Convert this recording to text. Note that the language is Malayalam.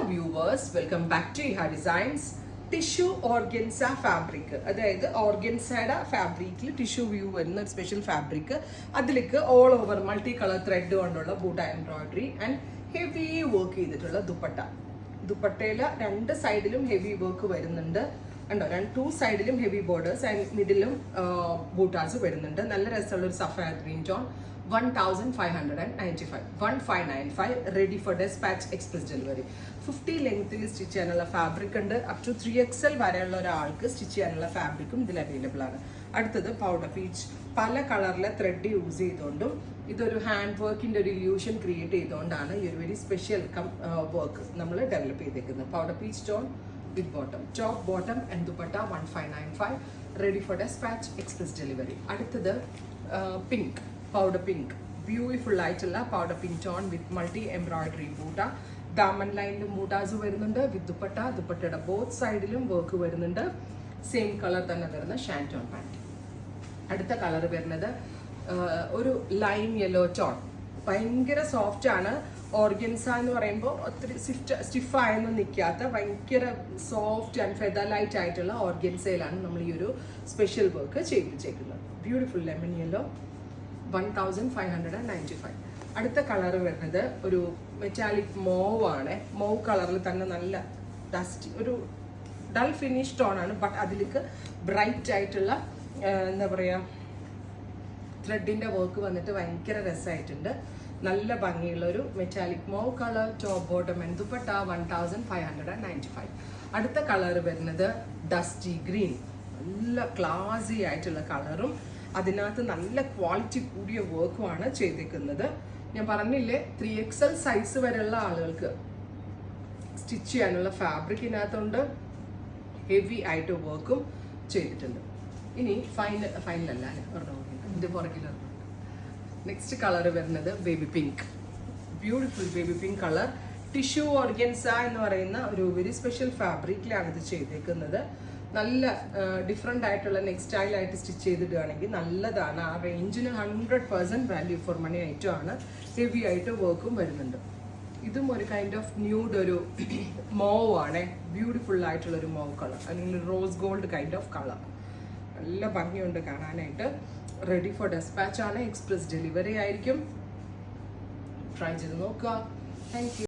viewers, welcome back to Iha Designs. Tissue organza fabric. അതായത് ഓർഗൻസയുടെ ഫാബ്രിക്കിൽ ടിഷ്യൂ വ്യൂ വരുന്ന ഒരു സ്പെഷ്യൽ ഫാബ്രിക്. അതിലേക്ക് all over multi colour thread കൊണ്ടുള്ള ബൂട്ട എംബ്രോയിഡറി ആൻഡ് ഹെവി വർക്ക് ചെയ്തിട്ടുള്ള ദുപ്പട്ട. ദുപ്പട്ടയില് രണ്ട് സൈഡിലും ഹെവി വർക്ക് വരുന്നുണ്ട്. ഉണ്ടോ, ടു സൈഡിലും ഹെവി ബോർഡേഴ്സ് ആൻഡ് മിഡിലും ബൂട്ടാസ് വരുന്നുണ്ട്. നല്ല രസമുള്ള ഒരു sapphire green tone. 1595 1595 ready for dispatch express delivery. 50 ലെങ്ത്തിൽ സ്റ്റിച്ച് ചെയ്യാനുള്ള ഫാബ്രിക് ഉണ്ട്. അപ് ടു 3XL വരെയുള്ള ഒരാൾക്ക് സ്റ്റിച്ച് ചെയ്യാനുള്ള ഫാബ്രിക്കും ഇതിൽ അവൈലബിൾ ആണ്. അടുത്തത് പൗഡർ പീച്ച്. പല കളറിലെ ത്രെഡ് യൂസ് ചെയ്തുകൊണ്ടും ഇതൊരു ഹാൻഡ് വർക്കിന്റെ ഒരു ഇല്യൂഷൻ ക്രിയേറ്റ് ചെയ്തുകൊണ്ടാണ് ഈ ഒരു വെരി സ്പെഷ്യൽ വർക്ക് നമ്മൾ ഡെവലപ്പ് ചെയ്തേക്കുന്നത്. Powder peach tone with bottom, top, bottom and dupatta 1595 ready for dispatch express delivery. അടുത്തത് പിങ്ക്, പൗഡർ പിങ്ക്. ബ്യൂട്ടിഫുൾ ആയിട്ടുള്ള powder pink tone with multi embroidery buta. ദാമൻ ലൈനിലും ബൂട്ടാസ് വരുന്നുണ്ട് വിത്ത് ദുപ്പട്ട. ദുപ്പട്ടയുടെ ബോത്ത് സൈഡിലും വർക്ക് വരുന്നുണ്ട്. സെയിം കളർ തന്നെ വരുന്ന ഷാൻറ്റോൺ പാൻറ്. അടുത്ത കളർ വരുന്നത് ഒരു ലൈം യെല്ലോ ടോൺ. ഭയങ്കര സോഫ്റ്റ് ആണ്. ഓർഗൻസ എന്ന് പറയുമ്പോൾ ഒത്തിരി സ്റ്റിഫായൊന്നും നിൽക്കാത്ത ഭയങ്കര സോഫ്റ്റ് ആൻഡ് ഫെദർ ലൈറ്റ് ആയിട്ടുള്ള ഓർഗൻസയിലാണ് നമ്മൾ ഈ ഒരു സ്പെഷ്യൽ വർക്ക് ചെയ്തിരിക്കുന്നത്. Beautiful lemon yellow 1595. അടുത്ത കളർ വരുന്നത് ഒരു മെറ്റാലിക് മോവ് ആണ്. മോവ് കളറിൽ തന്നെ നല്ല ഡസ്റ്റി ഒരു ഡൾ ഫിനിഷ് ടോൺ ആണ്. ബട്ട് അതിലേക്ക് ബ്രൈറ്റ് ആയിട്ടുള്ള എന്താ പറയുക ത്രെഡിന്റെ വർക്ക് വന്നിട്ട് ഭയങ്കര രസമായിട്ടുണ്ട്. നല്ല ഭംഗിയുള്ള ഒരു metallic mauve colour. Top bottom and dupatta 1595. അടുത്ത കളർ വരുന്നത് ഡസ്റ്റി ഗ്രീൻ. നല്ല ക്ലാസി ആയിട്ടുള്ള കളറും അതിനകത്ത് നല്ല ക്വാളിറ്റി കൂടിയ വർക്കുമാണ് ചെയ്തിരിക്കുന്നത്. ഞാൻ പറഞ്ഞില്ലേ 3XL സൈസ് വരെയുള്ള ആളുകൾക്ക് സ്റ്റിച്ച് ചെയ്യാനുള്ള ഫാബ്രിക്കിനകത്തുണ്ട്. ഹെവി ആയിട്ട് വർക്കും ചെയ്തിട്ടുണ്ട്. ഇനി ഫൈനലല്ല ഇതിന്റെ പുറകിലാണ്. നെക്സ്റ്റ് കളർ വരുന്നത് baby pink. Beautiful baby pink colour. Tissue organza എന്ന് പറയുന്ന ഒരു വെരി സ്പെഷ്യൽ ഫാബ്രിക്കിലാണ് ഇത് ചെയ്തേക്കുന്നത്. നല്ല ഡിഫറെൻ്റ് ആയിട്ടുള്ള നെക്സ്റ്റ് സ്റ്റൈലായിട്ട് സ്റ്റിച്ച് ചെയ്തിടുകയാണെങ്കിൽ നല്ലതാണ്. ആ റേഞ്ചിന് 100% വാല്യൂ ഫോർ മണി ഐറ്റം ആണ്. ഹെവി ആയിട്ട് വർക്കും വരുന്നുണ്ട്. ഇതും ഒരു കൈൻഡ് ഓഫ് ന്യൂഡ് ഒരു മോവ് ആണ്. ബ്യൂട്ടിഫുൾ ആയിട്ടുള്ള ഒരു മോവ് കളർ അല്ലെങ്കിൽ rose gold kind of colour. നല്ല ഭംഗിയുണ്ട് കാണാനായിട്ട്. റെഡി ഫോർ ഡെസ്പാച്ച് ആണ്. എക്സ്പ്രസ് ഡെലിവറി ആയിരിക്കും. ട്രൈ ചെയ്ത് നോക്കുക. Thank you.